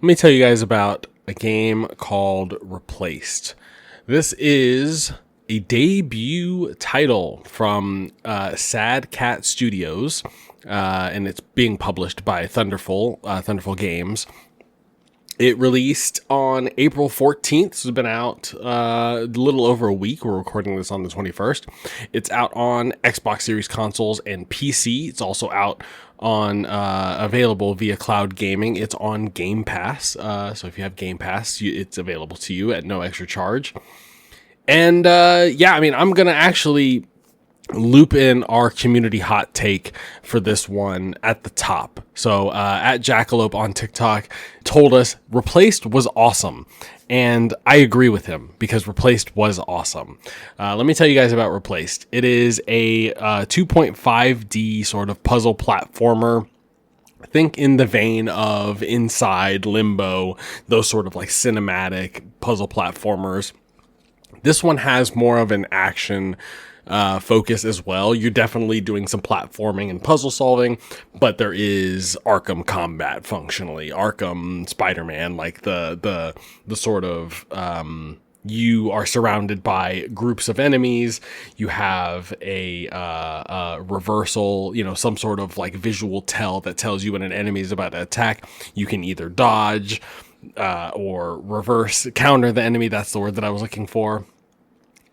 Let me tell you guys about a game called Replaced. This is a debut title from Sad Cat Studios, and it's being published by Thunderful Games. It released on April 14th. So it's been out a little over a week. We're recording this on the 21st. It's out on Xbox Series consoles and PC. It's also out on available via cloud gaming. It's on Game Pass. So if you have Game Pass, it's available to you at no extra charge. And I'm going to actually loop in our community hot take for this one at the top. So at Jackalope on TikTok told us Replaced was awesome. And I agree with him because Replaced was awesome. Let me tell you guys about Replaced. It is a 2.5D sort of puzzle platformer. Think in the vein of Inside, Limbo, those sort of like cinematic puzzle platformers. This one has more of an action focus as well. You're definitely doing some platforming and puzzle solving, but there is Arkham combat functionally. Arkham Spider-Man, like the sort of you are surrounded by groups of enemies. You have a reversal, some sort of like visual tell that tells you when an enemy is about to attack. You can either dodge or reverse counter the enemy. That's the word that I was looking for.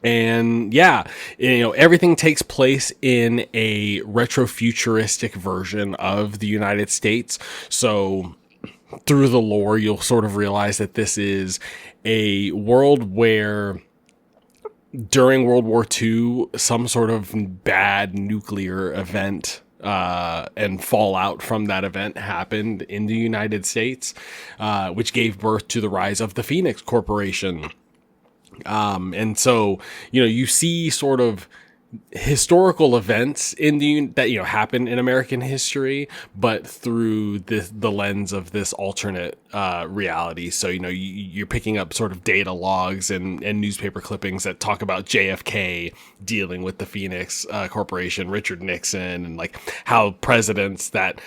And everything takes place in a retro-futuristic version of the United States. So through the lore, you'll sort of realize that this is a world where during World War II, some sort of bad nuclear event and fallout from that event happened in the United States, which gave birth to the rise of the Phoenix Corporation. And so, you see sort of historical events that happen in American history, but through the lens of this alternate reality. So you're picking up sort of data logs and newspaper clippings that talk about JFK dealing with the Phoenix Corporation, Richard Nixon, and like how presidents that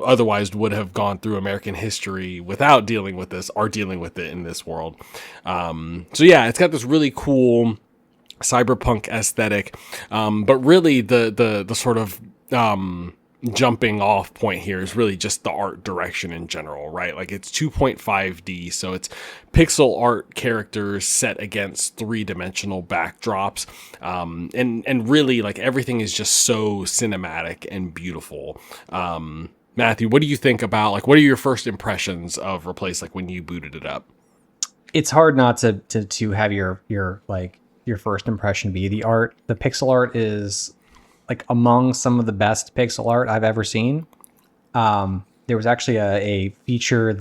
otherwise would have gone through American history without dealing with this are dealing with it in this world. It's got this really cool cyberpunk aesthetic, but really the sort of jumping off point here is really just the art direction in general, right? Like it's 2.5D, so it's pixel art characters set against three-dimensional backdrops, and really like everything is just so cinematic and beautiful. Matthew, what do you think about, like, what are your first impressions of Replace, like when you booted it up? It's hard not to have your first impression be the art. The pixel art is like among some of the best pixel art I've ever seen. There was actually a feature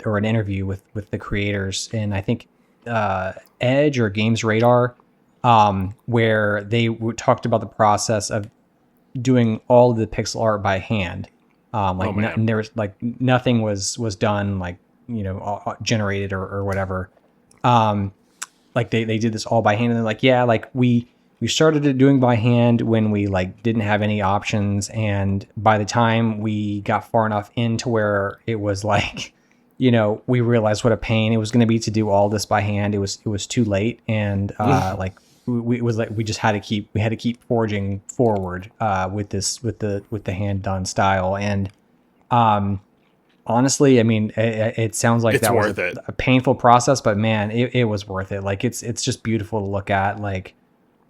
or an interview with the creators, and I think Edge or Games Radar, where they talked about the process of doing all of the pixel art by hand. There was like nothing was done like generated or whatever. Like they did this all by hand, and they're like, yeah, like we started it doing by hand when we like didn't have any options, and by the time we got far enough into where it was like, we realized what a pain it was going to be to do all this by hand. It was too late, and we just had to keep forging forward with the hand done style. And honestly, I mean, it sounds like that was a painful process, but man, it was worth it. Like it's just beautiful to look at. Like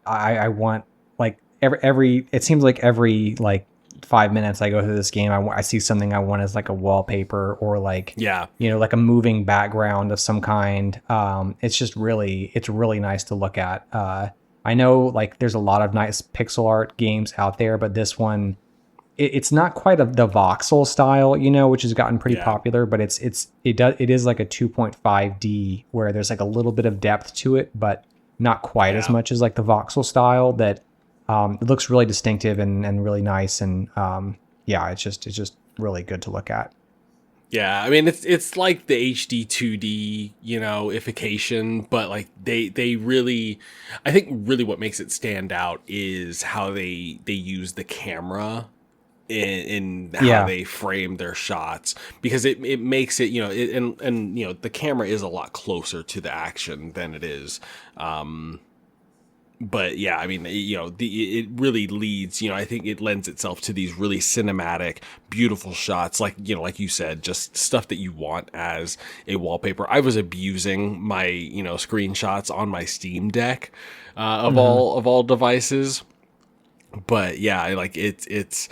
I want like it seems like every like 5 minutes I go through this game, I see something I want as like a wallpaper or like, like a moving background of some kind. It's really nice to look at. I know like there's a lot of nice pixel art games out there, but this one, it's not quite the voxel style, which has gotten pretty popular, but it is like a 2.5D where there's like a little bit of depth to it, but not quite as much as like the voxel style. That it looks really distinctive and really nice, and it's just really good to look at. Yeah, I mean it's like the HD 2D, ification, but like they really, I think really what makes it stand out is how they use the camera in how they frame their shots, because it makes it, and the camera is a lot closer to the action than it is. But yeah, I mean, it really leads, I think it lends itself to these really cinematic, beautiful shots, like you said, just stuff that you want as a wallpaper. I was abusing my, screenshots on my Steam Deck, of all devices. But yeah, it's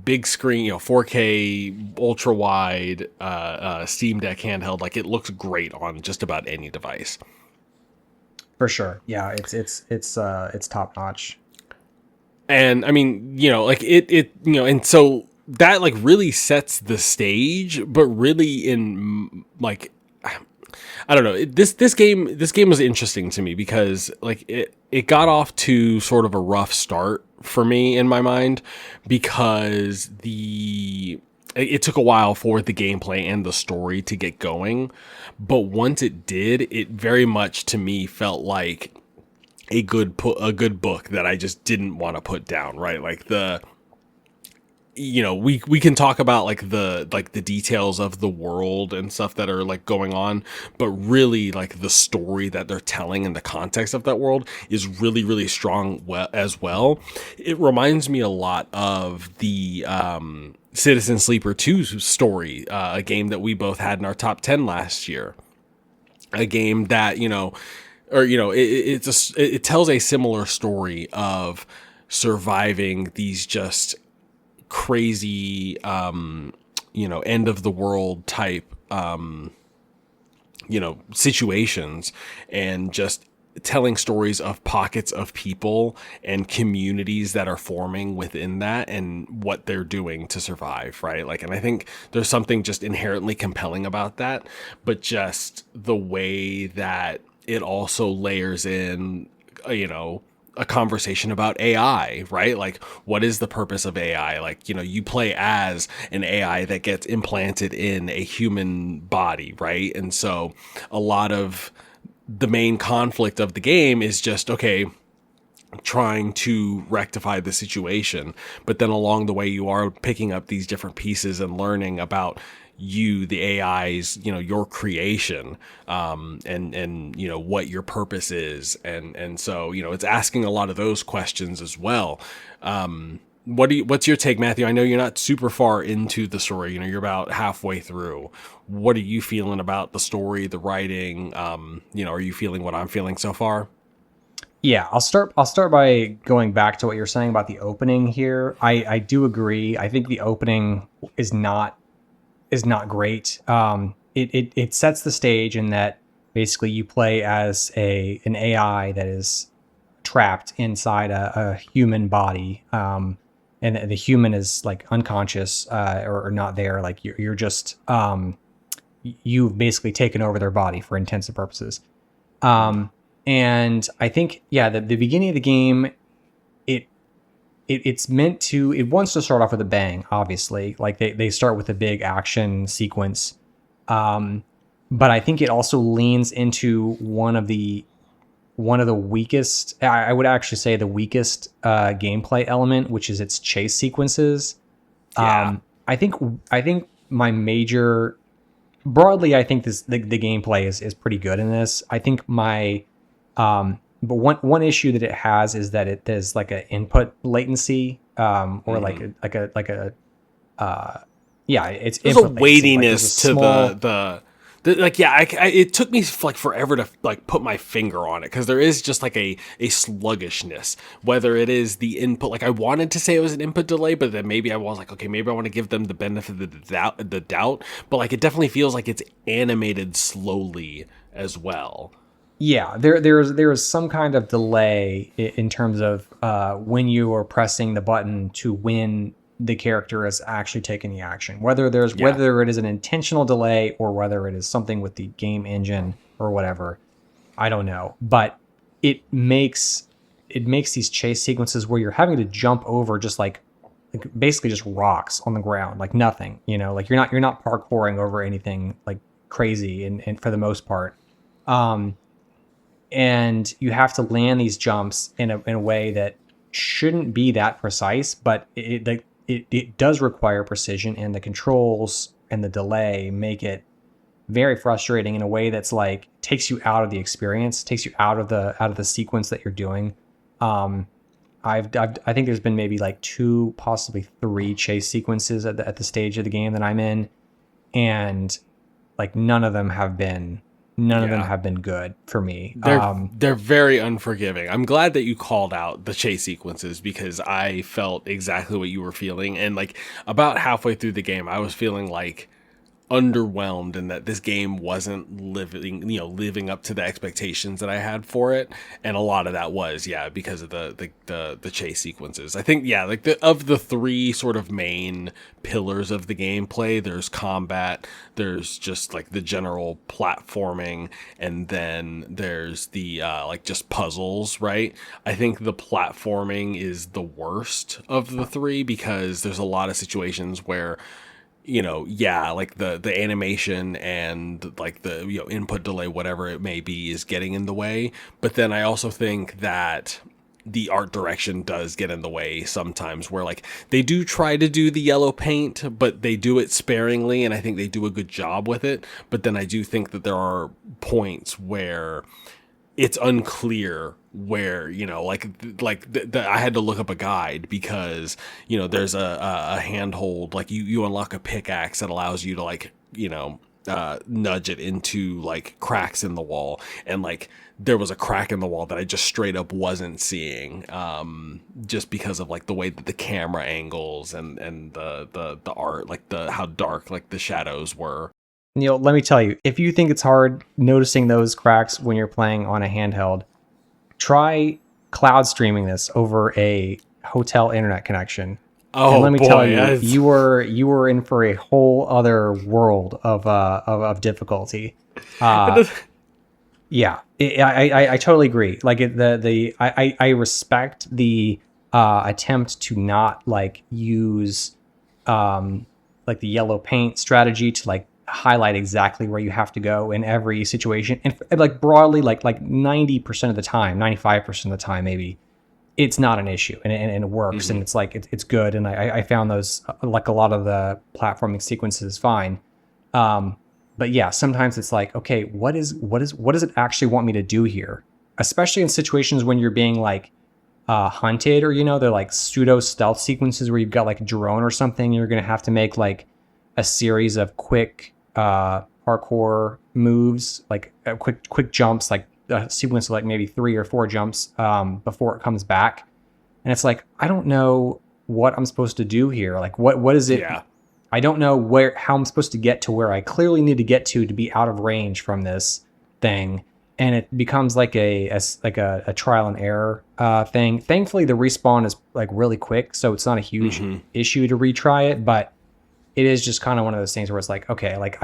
big screen, 4K ultra wide, Steam Deck handheld. Like, it looks great on just about any device. For sure. Yeah, it's top notch. And I mean, and so that like really sets the stage, but really in like, I don't know, this game was interesting to me because like it got off to sort of a rough start for me in my mind, because it took a while for the gameplay and the story to get going. But once it did, it very much to me felt like a good book that I just didn't want to put down, right? Like we can talk about like the details of the world and stuff that are like going on, but really like the story that they're telling and the context of that world is really, really strong as well. It reminds me a lot of the Citizen Sleeper 2 story, a game that we both had in our top 10 last year. A game that, it tells a similar story of surviving these just crazy, end of the world type, situations, and just telling stories of pockets of people and communities that are forming within that and what they're doing to survive, right? Like, and I think there's something just inherently compelling about that, but just the way that it also layers in, a conversation about AI, right? Like, what is the purpose of AI? Like, you play as an AI that gets implanted in a human body, right? And so a lot of the main conflict of the game is just, okay, trying to rectify the situation. But then along the way, you are picking up these different pieces and learning about the AI's, your creation, and what your purpose is. And so, it's asking a lot of those questions as well. What's your take, Matthew? I know you're not super far into the story. You're about halfway through. What are you feeling about the story, the writing? Are you feeling what I'm feeling so far? Yeah, I'll start by going back to what you're saying about the opening here. I do agree. I think the opening is not great. It sets the stage in that basically you play as an AI that is trapped inside a human body, and the human is like unconscious, or not there. Like you're just you've basically taken over their body for intensive purposes. And I think, yeah, the beginning of the game, it wants to start off with a bang, obviously. Like they start with a big action sequence. But I think it also leans into one of the weakest, I would actually say the weakest gameplay element, which is its chase sequences. Yeah. I think my major, broadly, I think the gameplay is pretty good in this. I think but one issue that it has is that there's like an input latency, or like a it's there's a weightiness to the like, yeah, it took me like forever to like put my finger on it, because there is just like a sluggishness, whether it is the input. Like, I wanted to say it was an input delay, but then maybe I was like, okay, maybe I want to give them the benefit of the doubt, but like it definitely feels like it's animated slowly as well. Yeah, there's some kind of delay in terms of when you are pressing the button to when the character is actually taking the action. Whether it is an intentional delay or whether it is something with the game engine or whatever, I don't know. But it makes these chase sequences where you're having to jump over just like basically just rocks on the ground, like nothing. Like you're not parkouring over anything like crazy, and for the most part. And you have to land these jumps in a way that shouldn't be that precise, but it does require precision, and the controls and the delay make it very frustrating in a way that's like takes you out of the experience, takes you out of the sequence that you're doing. I think there's been maybe like 2, possibly 3 chase sequences at the stage of the game that I'm in, and like none of them have been good for me. They're very unforgiving. I'm glad that you called out the chase sequences, because I felt exactly what you were feeling, and like about halfway through the game I was feeling like underwhelmed, and that this game wasn't living up to the expectations that I had for it. And a lot of that was because of the chase sequences. I think like of the 3 sort of main pillars of the gameplay, there's combat, there's just like the general platforming, and then there's the like just puzzles, right? I think the platforming is the worst of the 3, because there's a lot of situations where like the animation and like the input delay, whatever it may be, is getting in the way. But then I also think that the art direction does get in the way sometimes, where like they do try to do the yellow paint, but they do it sparingly, and I think they do a good job with it. But then I do think that there are points where it's unclear where I had to look up a guide, because there's a handhold, like you unlock a pickaxe that allows you to like nudge it into like cracks in the wall, and like there was a crack in the wall that I just straight up wasn't seeing, just because of like the way that the camera angles and the art, like how dark like the shadows were. Neil, let me tell you, if you think it's hard noticing those cracks when you're playing on a handheld, try cloud streaming this over a hotel internet connection. Oh, and let me boy, tell you, you were in for a whole other world of difficulty. Yeah, I totally agree. Like I respect the attempt to not like use like the yellow paint strategy to like highlight exactly where you have to go in every situation, and like broadly like 90% of the time, 95% of the time maybe, it's not an issue, and it works. Mm-hmm. And it's like it's good, and I found those like a lot of the platforming sequences fine. But yeah, sometimes it's like, okay, what does it actually want me to do here? Especially in situations when you're being like hunted, or they're like pseudo stealth sequences where you've got like a drone or something, you're gonna have to make like a series of quick parkour moves, like quick jumps, like a sequence of like maybe 3 or 4 jumps before it comes back. And it's like, I don't know what I'm supposed to do here. Like what is it? Yeah. I don't know how I'm supposed to get to where I clearly need to get to be out of range from this thing. And it becomes like a trial and error thing. Thankfully, the respawn is like really quick, so it's not a huge issue to retry it, but it is just kind of one of those things where it's like, okay, like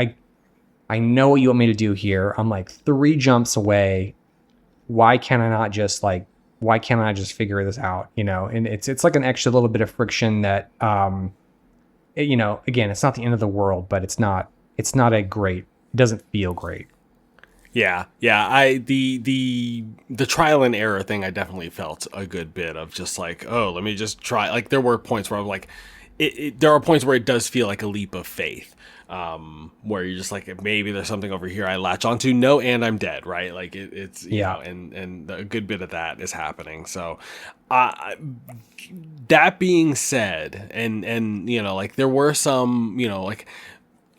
I know what you want me to do here. I'm like 3 jumps away. Why can't I just figure this out? And it's like an extra little bit of friction that, again, it's not the end of the world, but it doesn't feel great. Yeah. The trial and error thing, I definitely felt a good bit of just like, oh, let me just try. Like there were points where I'm like, there are points where it does feel like a leap of faith, where you're just like, maybe there's something over here I latch onto. No, and I'm dead, right? Like it's and a good bit of that is happening. So, that being said, and like there were some, like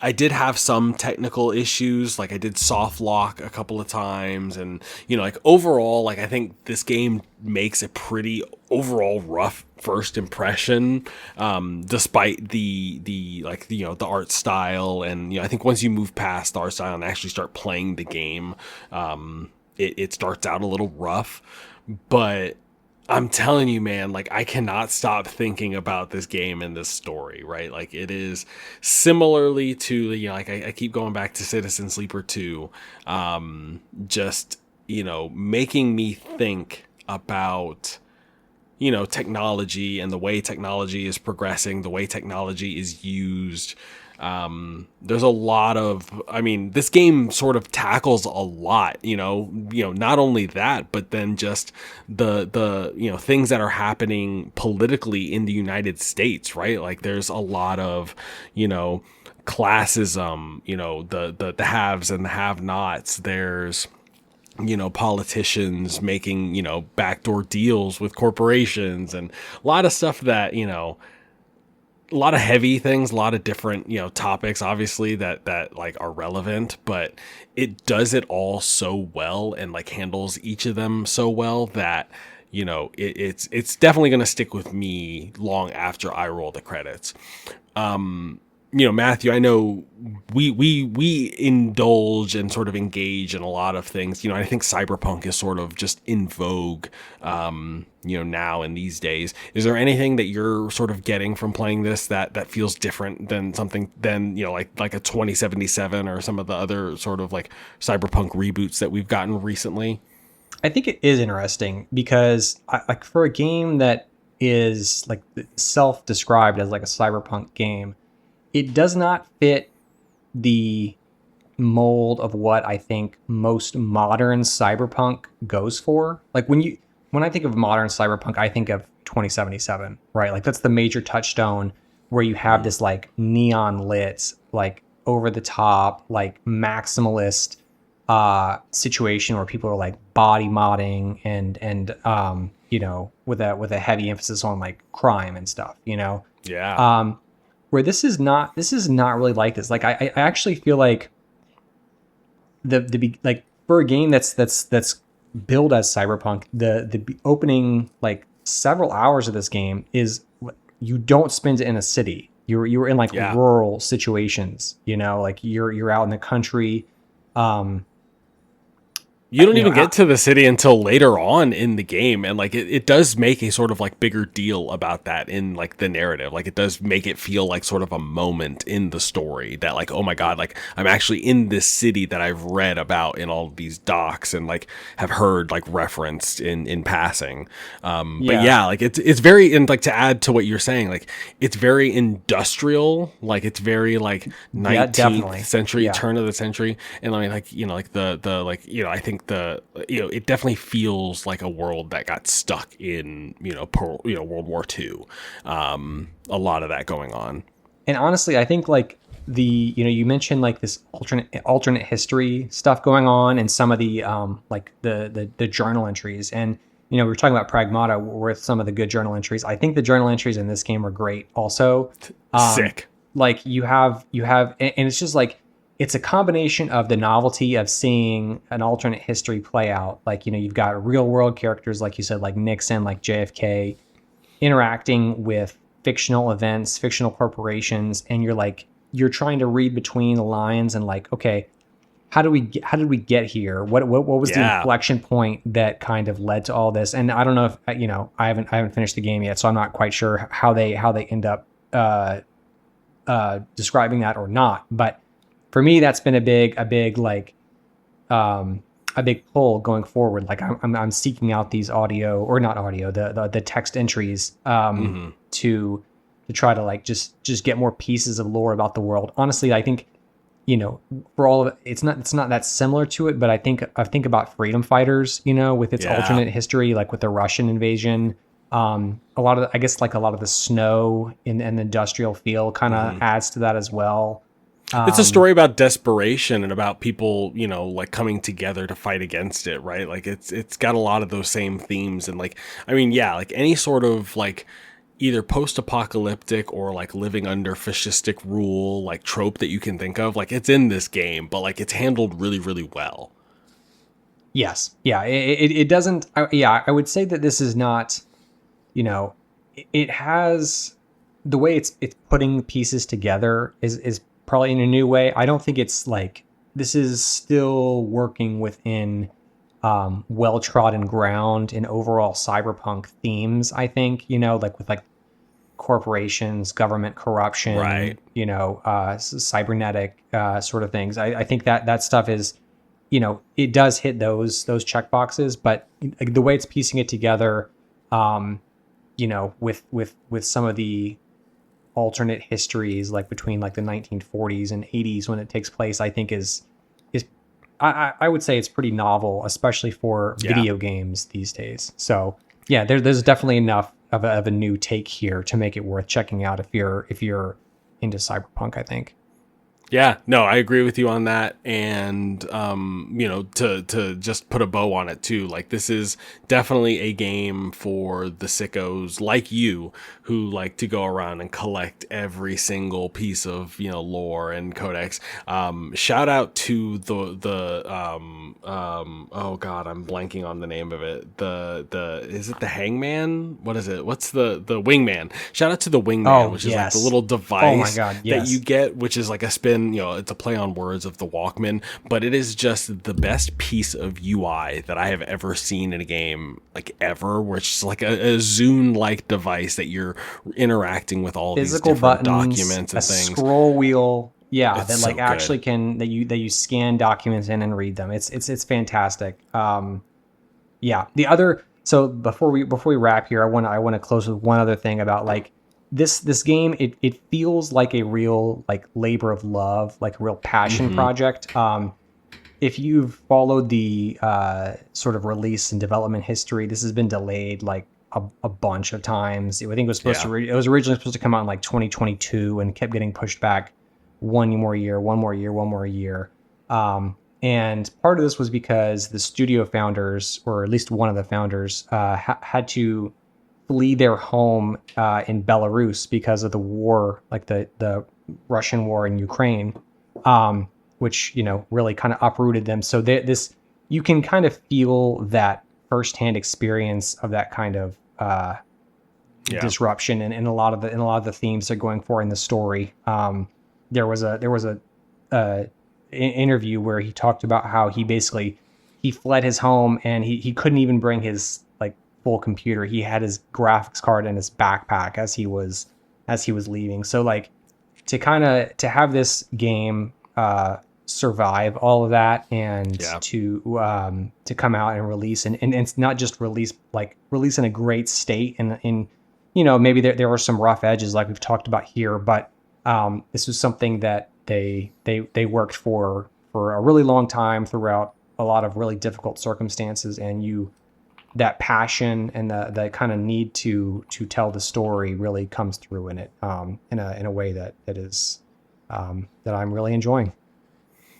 I did have some technical issues. Like I did soft lock a couple of times, and like overall, like I think this game makes a pretty overall rough first impression, despite the art style. And I think once you move past the art style and actually start playing the game, it starts out a little rough. But I'm telling you, man, like I cannot stop thinking about this game and this story, right? Like it is similarly to, like I keep going back to Citizen Sleeper 2, just, making me think about, technology and the way technology is progressing, the way technology is used, There's a lot of, I mean, this game sort of tackles a lot, not only that, but then just the things that are happening politically in the United States, right? Like there's a lot of, classism, the haves and the have-nots. There's, politicians making, backdoor deals with corporations, and a lot of stuff that, a lot of heavy things, a lot of different, topics, obviously that like are relevant, but it does it all so well and like handles each of them so well that, it's definitely going to stick with me long after I roll the credits. Matthew, I know we indulge and sort of engage in a lot of things. I think Cyberpunk is sort of just in vogue, now in these days. Is there anything that you're sort of getting from playing this that feels different than something than, like a 2077 or some of the other sort of like Cyberpunk reboots that we've gotten recently? I think it is interesting because like for a game that is like self-described as like a cyberpunk game, it does not fit the mold of what I think most modern cyberpunk goes for. Like when I think of modern cyberpunk, I think of 2077, right? Like that's the major touchstone where you have this like neon lit, like over the top, like maximalist situation where people are like body modding and with a heavy emphasis on like crime and stuff, Yeah. Where this is not really like this. Like I actually feel like like for a game that's billed as cyberpunk, the opening like several hours of this game is you don't spend it in a city. You're in like rural situations, like you're out in the country. You don't even get to the city until later on in the game. And like, it does make a sort of like bigger deal about that in like the narrative. Like it does make it feel like sort of a moment in the story that like, oh my God, like I'm actually in this city that I've read about in all of these docs and like have heard like referenced in passing. But yeah, like it's very, and like to add to what you're saying, like it's very industrial, like it's very like 19th century, turn of the century. And I mean, like, I think it definitely feels like a world that got stuck in, World War II. A lot of that going on. And honestly, I think like you mentioned like this alternate history stuff going on and some of the like the journal entries, and we were talking about Pragmata with some of the good journal entries. I think the journal entries in this game are great also. Sick. Like you have and it's just like it's a combination of the novelty of seeing an alternate history play out. Like, you've got real world characters, like you said, like Nixon, like JFK, interacting with fictional events, fictional corporations. And you're trying to read between the lines and like, okay, how did we get here? What was the inflection point that kind of led to all this? And I don't know if, I haven't finished the game yet, so I'm not quite sure how they end up describing that or not. But for me, that's been a big pull going forward. Like I'm seeking out these audio, or not audio, the text entries to try to like just get more pieces of lore about the world. Honestly, I think for all of it, it's not that similar to it, but I think about Freedom Fighters, with its alternate history, like with the Russian invasion. A lot of the snow and the industrial feel kind of adds to that as well. It's a story about desperation and about people, like coming together to fight against it, right? Like it's got a lot of those same themes. And like, I mean, yeah, like any sort of like either post-apocalyptic or like living under fascistic rule, like trope that you can think of, like it's in this game, but like it's handled really, really well. Yes. Yeah. It doesn't. I would say that this is not, it has the way it's putting pieces together is probably in a new way. I don't think it's like this is still working within well-trodden ground in overall cyberpunk themes. I think like with like corporations, government corruption, right? Cybernetic sort of things. I think that stuff is it does hit those check boxes, but the way it's piecing it together, with some of the alternate histories, like between like the 1940s and 80s when it takes place, I think is I would say it's pretty novel, especially for video games these days. So yeah, there's definitely enough of a new take here to make it worth checking out if you're into Cyberpunk, I think. Yeah, no, I agree with you on that. And, to just put a bow on it too, like this is definitely a game for the sickos like you who like to go around and collect every single piece of, lore and codex. Shout out to oh God, I'm blanking on the name of it. Is it the Hangman? What is it? What's the Wingman? Shout out to the Wingman, which is like the little device that you get, which is like a spin. It's a play on words of the Walkman, but it is just the best piece of UI that I have ever seen in a game, like ever, where it's just like a Zune-like device that you're interacting with all physical these different buttons, documents and things. Scroll wheel, that It's like so actually good. that you scan documents in and read them. It's fantastic. The other, so before we wrap here, I want to close with one other thing about like this game. It feels like a real like labor of love, like a real passion project. If you've followed the sort of release and development history, this has been delayed like a bunch of times. I think it was supposed to it was originally supposed to come out in like 2022 and kept getting pushed back one more year. And part of this was because the studio founders, or at least one of the founders, had to flee their home in Belarus because of the war, like the Russian war in Ukraine, which really kind of uprooted them. So you can kind of feel that firsthand experience of that kind of disruption and a lot of the themes they're going for in the story. There was a interview where he talked about how he fled his home and he couldn't even bring his like full computer. He had his graphics card in his backpack as he was leaving. So like to have this game survive all of that and to come out and release and it's not just release in a great state and in maybe there were some rough edges like we've talked about here, but this was something that they worked for a really long time throughout a lot of really difficult circumstances, and that passion and the kind of need to tell the story really comes through in it in a way that is that I'm really enjoying.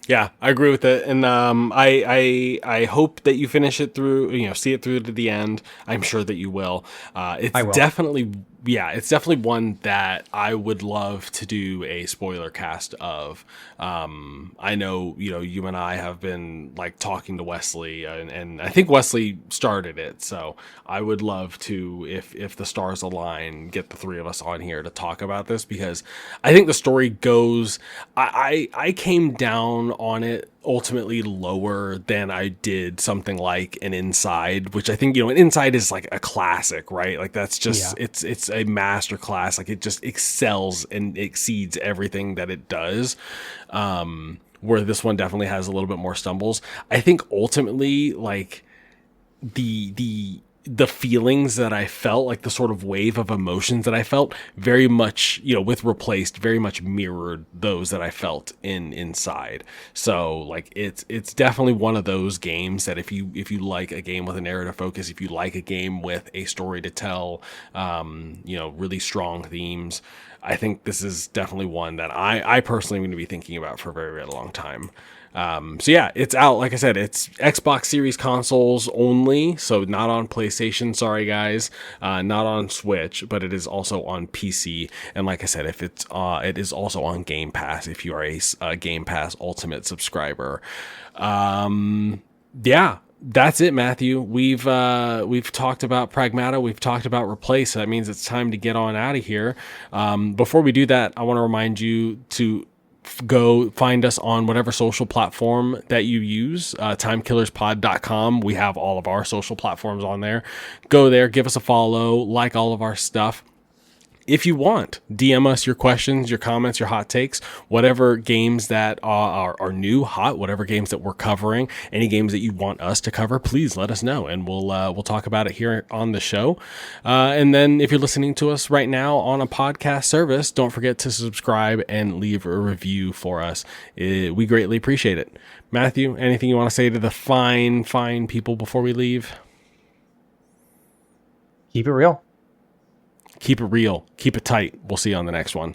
Yeah, I agree with it, and I hope that you finish it through, see it through to the end. I'm sure that you will. I will. It's definitely one that I would love to do a spoiler cast of. I know, you and I have been like talking to Wesley, and I think Wesley started it. So I would love to, if the stars align, get the three of us on here to talk about this, because I think the story goes. I came down on it ultimately lower than I did something like an Inside, which I think, an Inside is like a classic, right? Like that's just, it's a master class. Like it just excels and exceeds everything that it does. Where this one definitely has a little bit more stumbles. I think ultimately like the feelings that I felt, like the sort of wave of emotions that I felt, very much, with Replaced, very much mirrored those that I felt in Inside. So like it's definitely one of those games that if you like a game with a narrative focus, if you like a game with a story to tell, really strong themes, I think this is definitely one that I personally am going to be thinking about for a very, very long time. So yeah, it's out. Like I said, it's Xbox Series consoles only, so not on PlayStation. Sorry guys, not on Switch, but it is also on PC. And like I said, it is also on Game Pass if you are a Game Pass Ultimate subscriber. Yeah. That's it, Matthew. We've talked about Pragmata. We've talked about Replace. So that means it's time to get on out of here. Before we do that, I want to remind you to go find us on whatever social platform that you use, timekillerspod.com. We have all of our social platforms on there. Go there, give us a follow, like all of our stuff. if you want, DM us your questions, your comments, your hot takes, whatever games that are new, hot, whatever games that we're covering, any games that you want us to cover, please let us know, and we'll talk about it here on the show. And then if you're listening to us right now on a podcast service, don't forget to subscribe and leave a review for us. We greatly appreciate it. Matthew, anything you want to say to the fine people before we leave? Keep it real. Keep it real. Keep it tight. We'll see you on the next one.